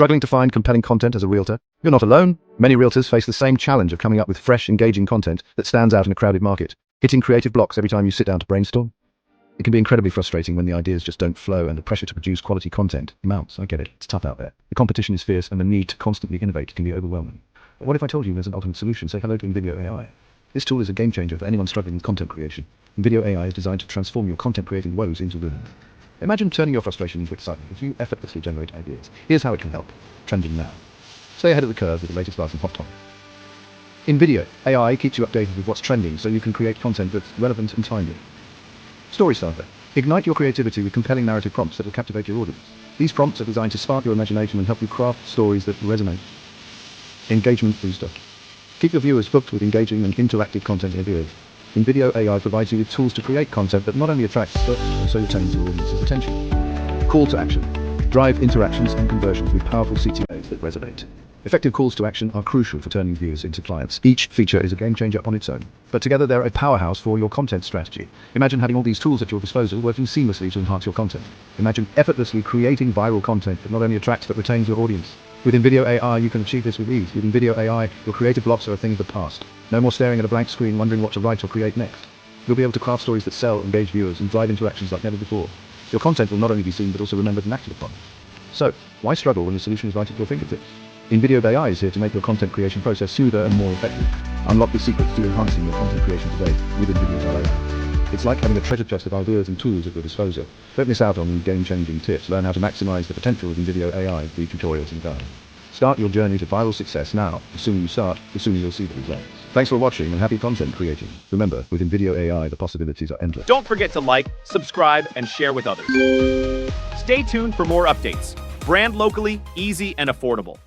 Struggling to find compelling content as a realtor? You're not alone. Many realtors face the same challenge of coming up with fresh, engaging content that stands out in a crowded market. Hitting creative blocks every time you sit down to brainstorm? It can be incredibly frustrating when the ideas just don't flow and the pressure to produce quality content mounts. I get it. It's tough out there. The competition is fierce and the need to constantly innovate can be overwhelming. But what if I told you there's an ultimate solution? Say hello to InVideo AI. This tool is a game changer for anyone struggling with content creation. InVideo AI is designed to transform your content creating woes into wins. Imagine turning your frustration into excitement as you effortlessly generate ideas. Here's how it can help. Trending now. Stay ahead of the curve with the latest buzz and hot topics. InVideo AI keeps you updated with what's trending so you can create content that's relevant and timely. Story Starter. Ignite your creativity with compelling narrative prompts that will captivate your audience. These prompts are designed to spark your imagination and help you craft stories that resonate. Engagement Booster. Keep your viewers hooked with engaging and interactive content ideas. InVideo AI provides you with tools to create content that not only attracts but also retains your audience's attention. Call to action. Drive interactions and conversions with powerful CTAs that resonate. Effective calls to action are crucial for turning viewers into clients. Each feature is a game changer on its own, but together they're a powerhouse for your content strategy. Imagine having all these tools at your disposal working seamlessly to enhance your content. Imagine effortlessly creating viral content that not only attracts but retains your audience. With InVideo AI, you can achieve this with ease. With InVideo AI, your creative blocks are a thing of the past. No more staring at a blank screen wondering what to write or create next. You'll be able to craft stories that sell, engage viewers, and drive interactions like never before. Your content will not only be seen but also remembered and acted upon. So, why struggle when the solution is right at your fingertips? InVideo AI is here to make your content creation process smoother and more effective. Unlock the secrets to enhancing your content creation today with InVideo AI. It's like having a treasure chest of ideas and tools at your disposal. Don't miss out on these game-changing tips. Learn how to maximize the potential of InVideo AI with tutorials and guides. Start your journey to viral success now. The sooner you start, the sooner you'll see the results. Thanks for watching and happy content creating. Remember, with InVideo AI, the possibilities are endless. Don't forget to like, subscribe, and share with others. Stay tuned for more updates. Brand locally, easy, and affordable.